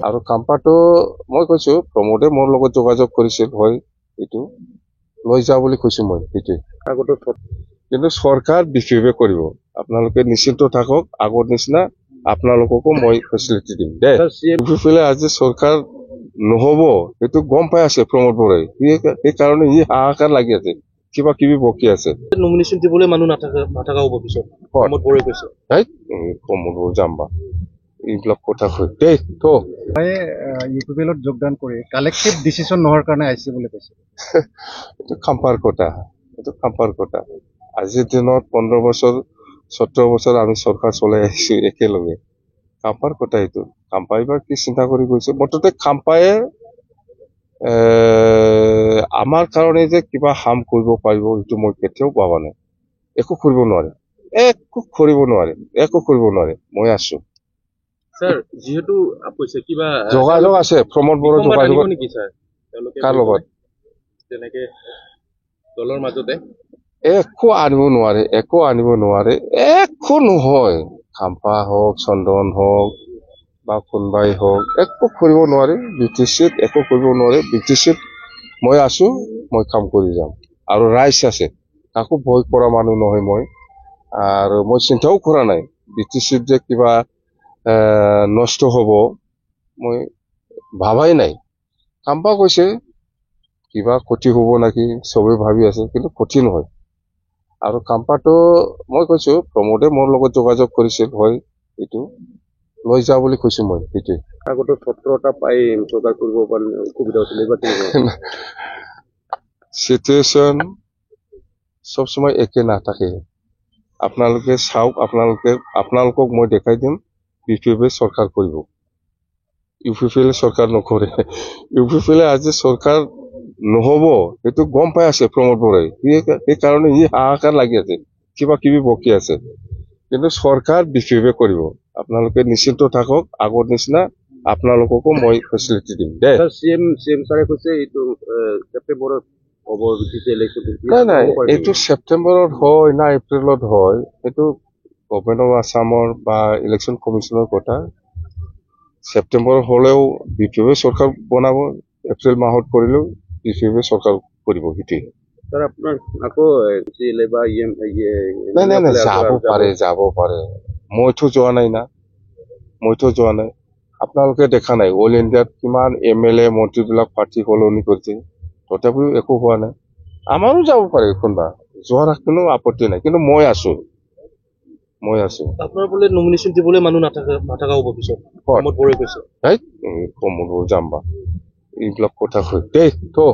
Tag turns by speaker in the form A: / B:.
A: আৰু কাম্পাটো মই কৈছো প্ৰমোদে মোৰ লগত যোগাযোগ কৰিছিল হয় এইটো লৈ যা বুলি কৈছো মই সেইটোৱে কিন্তু চৰকাৰ বিশেষভাৱে কৰিব আপোনালোকে নিশ্চিন্ত থাকক আগৰ নিচিনা আপোনালোককো মই ফেচিলিটি দিম দেই ইউপিপিলে আজি চৰকাৰ নহব সেইটো গম পাই আছে প্ৰমোদ বৰাই সেইকাৰণে ই হাহাকাৰ লাগি আছে কিবা কিবি বকি আছে
B: নমিনেশ্যন দিবলৈ মানুহ নাথাকা হ'ব পিছত প্ৰমোদ বৰাই কৈছে
A: প্ৰমোদ বৰাই যাম বা এইবিলাক কথা কৈ দেই তো
C: ইউপিপিএলত যোগদান কৰি কালেক্টিভ ডিচিশ্যন নোহোৱাৰ কাৰণে আহিছে বুলি কৈছে
A: এইটো খাম্পাৰ কথা আজিৰ দিনত 15 বছৰ 17 বছৰ আমি চৰকাৰ চলাই আহিছো একেলগে খাম্পাৰ কথা এইটো খাম্পাই বা কি চিন্তা কৰি গৈছে মুঠতে খাম্পায়ে আমাৰ কাৰণে যে কিবা হাম কৰিব পাৰিব সেইটো মই কেতিয়াও ভাবা নাই একো কৰিব নোৱাৰে মই আছো
B: স্যাৰ যেহেতু কৈছে কিবা
A: যোগাযোগ আছে প্ৰমোদ বড়ো যোগাযোগ
B: নেকি স্যাৰ
A: কাৰ লগত
B: তেনেকে দলৰ মাজতে
A: একো আনিব নোৱাৰে একো নহয় খাম্পা হওক চন্দন হওক বা কোনবাই হওক একো কৰিব নোৱাৰে বিটিচিত একো কৰিব নোৱাৰে বিটিচিত মই আছো মই কাম কৰি যাম আৰু ৰাইজ আছে কাকো ভয় কৰা মানুহ নহয় মই আৰু মই চিন্তাও কৰা নাই বিটিচিত যে কিবা নষ্ট হব মই ভাবাই নাই কাম্পা কৈছে কিবা ক্ষতি হব নাকি চবে ভাবি আছে কিন্তু ক্ষতি নহয় আৰু কাম্পাটো মই কৈছো প্ৰমোদে মোৰ লগত যোগাযোগ কৰিছিল হয় এইটো লৈ যা বুলি কৈছো মই সেইটোৱে
B: আগতে 17টা পাই চৰকাৰ কৰিব পাৰিলে সুবিধা হৈছিল এইবাৰ
A: সিচুৱেশ্যন সব সময় একে নাথাকে আপোনালোকে চাওক আপোনালোকক মই দেখাই দিম বিপিএফে চৰকাৰ কৰিব ইউপিপিএলে চৰকাৰ নকৰে ইউপিপিএলে আজি চৰকাৰ নহব সেইটো গম পাই আছে প্ৰমোদ বৰাই সেইকাৰণে ই হাহাকাৰ লাগি আছে কিবা কিবি বকি আছে কিন্তু চৰকাৰ বিশেষভাৱে কৰিব আপোনালোকে নিশ্চিন্ত থাকক আগৰ নিচিনা আপোনালোককো মই ফেচিলিটি দিম দেই
B: চিএম ছাৰে কৈছে এইটো ছেপ্টেম্বৰত হ'ব ইলেকশ্যন
A: নাই এইটো ছেপ্টেম্বৰত হয় না এপ্ৰিলত হয় সেইটো গভৰ্ণমেণ্ট অফ আছামৰ বা ইলেকশ্যন কমিশ্যনৰ কথা ছেপ্টেম্বৰ হলেও বিপিএফে চৰকাৰ বনাব এপ্ৰিল মাহত কৰিলেও বিপিএফে চৰকাৰ কৰিব সেইটোৱে
B: স্যাৰ আপোনাৰ আকৌ বা
A: নাই যাব পাৰে মইতো যোৱা নাই আপোনালোকে দেখা নাই অল ইণ্ডিয়াত কিমান MLA মন্ত্ৰীবিলাক পাৰ্টি সলনি কৰিছে তথাপিও একো হোৱা নাই আমাৰো যাব পাৰে কোনোবা যোৱাৰ কোনো আপত্তি নাই কিন্তু মই আছো
B: আপোনাৰ বোলে নমিনেশ্যন দিবলৈ মানুহ নাথাকা হ'ব পিছত প্ৰমোদ বৰাই কৈছে
A: প্ৰমোদ বড়ো যাম বা এইবিলাক কথা কৈ দেই তো